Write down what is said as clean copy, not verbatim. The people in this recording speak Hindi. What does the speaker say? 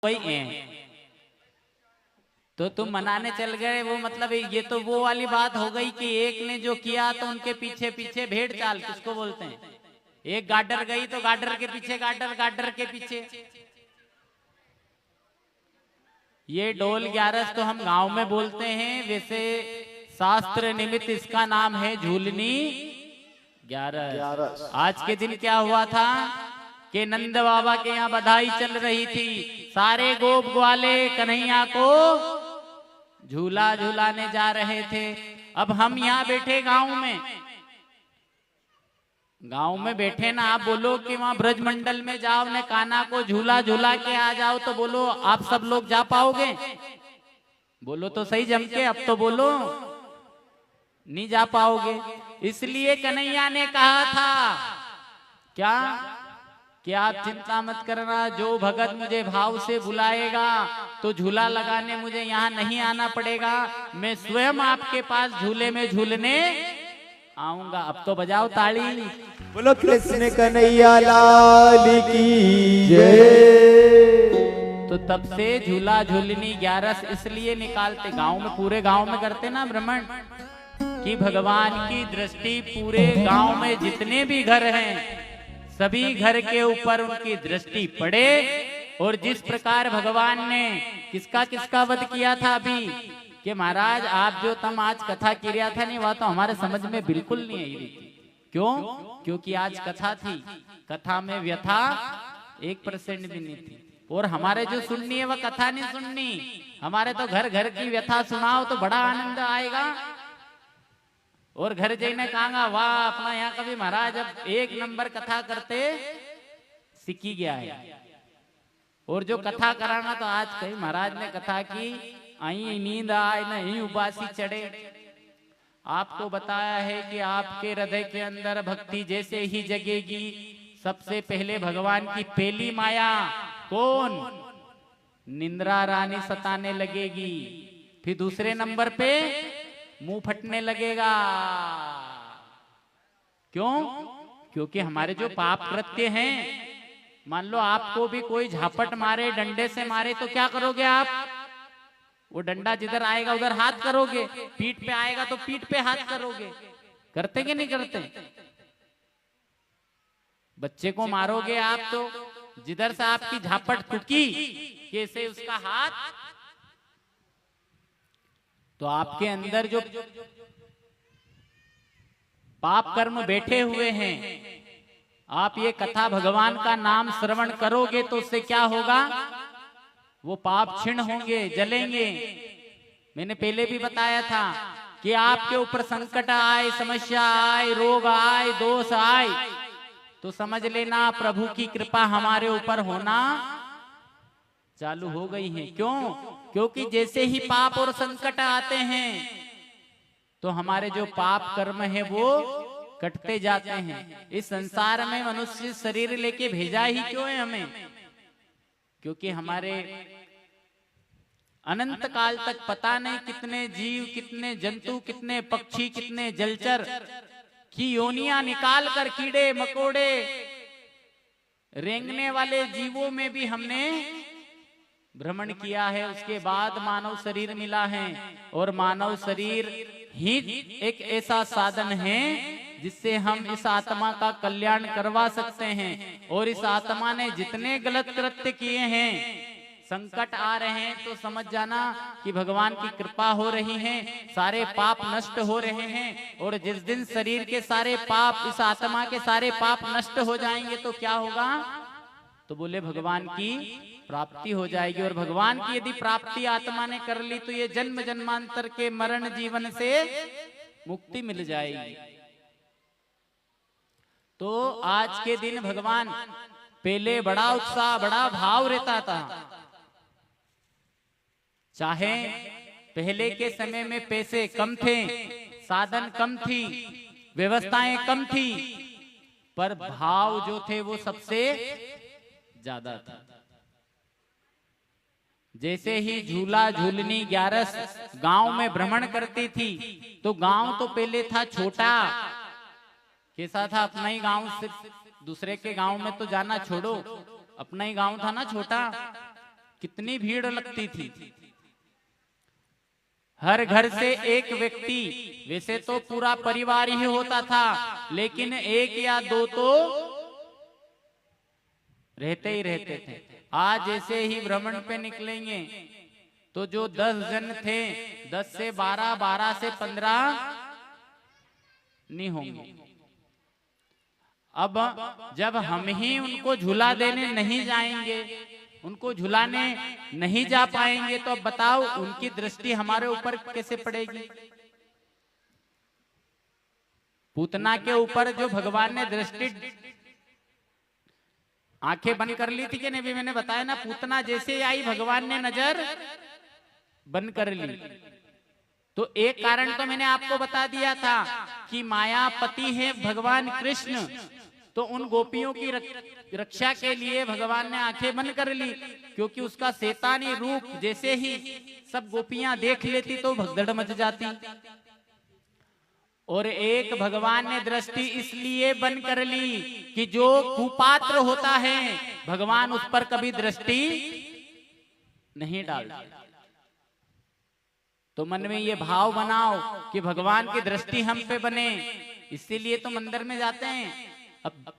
वही है। तो तुम मनाने चल गए, वो मतलब ये तो वो वाली बात हो गई कि एक ने जो किया तो उनके पीछे पीछे भेड़ चाल किसको बोलते हैं। एक गाडर गई तो गाडर के पीछे गाडर, गाडर के पीछे। ये ढोल ग्यारस तो हम गांव में बोलते हैं, वैसे शास्त्र निमित्त इसका नाम है झूलनी ग्यारस। आज के दिन क्या हुआ था कि नंद बाबा के यहाँ बधाई चल रही थी, सारे गोप ग्वाले कन्हैया को झूला झूलाने जा रहे थे। अब हम यहाँ बैठे गांव में बैठे ना, आप बोलो कि वहां ब्रजमंडल में जाओ ने कान्हा को झूला झूला के आ जाओ, तो बोलो आप सब लोग जा पाओगे? बोलो तो सही जम के, अब तो बोलो नहीं जा पाओगे। इसलिए कन्हैया ने कहा था क्या कि आप चिंता मत करना, जो भगत मुझे भाव से बुलाएगा तो झूला लगाने मुझे यहाँ नहीं आना पड़ेगा, मैं स्वयं आपके पास झूले में झूलने आऊंगा। अब तो बजाओ ताली, बोलो कृष्ण कन्हैया लाल की जय। तो तब से झूला झूलनी ग्यारस इसलिए निकालते, गांव में पूरे गांव में करते ना भ्रमण, कि भगवान की दृष्टि पूरे गांव में जितने भी घर हैं सभी घर के ऊपर उनकी दृष्टि पड़े। और जिस प्रकार भगवान ने किसका किसका वध किया था अभी, कि महाराज आप जो तुम आज कथा की रहा था नहीं, वह तो हमारे समझ में बिल्कुल नहीं आई रही। क्यों? क्योंकि आज कथा थी, कथा में व्यथा 1% भी नहीं थी। और हमारे जो सुननी है वह कथा नहीं सुननी, हमारे तो घर घर की व्यथा सुनाओ तो बड़ा आनंद आएगा। और घर जाने कहांगा वाह अपना यहाँ कभी महाराज अब 1 नंबर कथा करते सीखी गया है। और जो कथा कराना तो आज कहीं महाराज ने कथा की, आई नींद आए नहीं उबासी चढ़े। आपको बताया है कि आपके हृदय के अंदर भक्ति जैसे ही जगेगी, सबसे पहले भगवान की पहली माया कौन? निंद्रा रानी सताने लगेगी। फिर दूसरे नंबर पे मुंह फटने लगेगा। क्यों? क्योंकि हमारे जो पाप कृत्य हैं, मान लो आपको भी कोई झापट मारे, डंडे से मारे, तो क्या करोगे आप? वो डंडा जिधर आएगा उधर हाथ करोगे, पीठ पे आएगा तो पीठ पे हाथ करोगे। करते कि नहीं करते? बच्चे को मारोगे आप तो जिधर से आपकी झापट टुकी कैसे उसका हाथ। तो आपके अंदर जो पाप कर्म बैठे हुए हैं, आप ये कथा भगवान का नाम श्रवण करोगे तो उससे क्या होगा? वो पाप क्षीण होंगे, जलेंगे। मैंने पहले भी बताया था कि आपके ऊपर संकट आए, समस्या आए, रोग आए, दोष आए, तो समझ लेना प्रभु की कृपा हमारे ऊपर होना चालू हो गई है। क्यों? क्योंकि जैसे ही पाप और संकट आते हैं तो हमारे जो पाप कर्म है वो कटते जाते हैं। इस संसार में मनुष्य शरीर लेके भेजा ही क्यों है हमें? क्योंकि हमारे अनंत काल तक पता नहीं कितने जीव, कितने जंतु, कितने पक्षी, कितने जलचर की योनियां निकाल कर कीड़े मकोड़े रेंगने वाले जीवों में भी हमने भ्रमण किया है। उसके बाद मानव शरीर मिला है, और मानव शरीर ही एक ऐसा साधन है जिससे हम इस आत्मा का कल्याण करवा सकते हैं। और इस आत्मा ने जितने गलत कृत्य किए हैं, संकट आ रहे हैं, तो समझ जाना कि भगवान की कृपा हो रही है, सारे पाप नष्ट हो रहे हैं। और जिस दिन शरीर के सारे पाप, इस आत्मा के सारे पाप नष्ट हो जाएंगे तो क्या होगा? तो बोले भगवान की प्राप्ति हो जाएगी। और भगवान की यदि प्राप्ति आत्मा ने कर ली तो ये जन्म जन्मांतर के मरण जीवन से मुक्ति मिल जाएगी। तो आज के दिन भगवान, पहले बड़ा उत्साह, बड़ा भाव रहता था। चाहे पहले के समय में पैसे कम थे, साधन कम थी, व्यवस्थाएं कम थी, पर भाव जो थे वो सबसे ज्यादा था। जैसे ही झूला झूलनी ग्यारस गांव में भ्रमण करती थी, तो गांव तो पहले था छोटा, कैसा था? अपना ही गांव, सिर्फ दूसरे के गांव में तो जाना छोड़ो, अपना ही गांव था ना छोटा। कितनी भीड़ लगती थी। हर घर से एक व्यक्ति, वैसे तो पूरा परिवार ही होता था, लेकिन एक या दो तो रहते ही रहते थे। आज जैसे ही भ्रमण पे निकलेंगे तो जो 10 जन थे, 10 से 12, 12 से 15 नहीं होंगे। अब जब हम ही उनको झूला देने नहीं जाएंगे, उनको झुलाने नहीं जा पाएंगे, तो अब बताओ उनकी दृष्टि हमारे ऊपर कैसे पड़ेगी। पूतना के ऊपर जो भगवान ने दृष्टि आंखें बंद कर ली थी कि नहीं, भी मैंने बताया ना, पूतना जैसे आई भगवान ने नजर बंद कर ली। तो एक कारण तो मैंने आपको बता दिया था कि मायापति है भगवान कृष्ण, तो उन गोपियों की रक्षा के लिए भगवान ने आंखें बंद कर ली, क्योंकि उसका शैतानी रूप जैसे ही सब गोपियां देख लेती तो भगदड़ मच जाती। और एक भगवान ने दृष्टि इसलिए बंद कर ली कि जो कुपात्र होता है भगवान उस पर कभी दृष्टि नहीं डालता। तो मन में ये भाव बनाओ कि भगवान की दृष्टि हम पे बने, इसीलिए तो मंदिर में जाते हैं। अब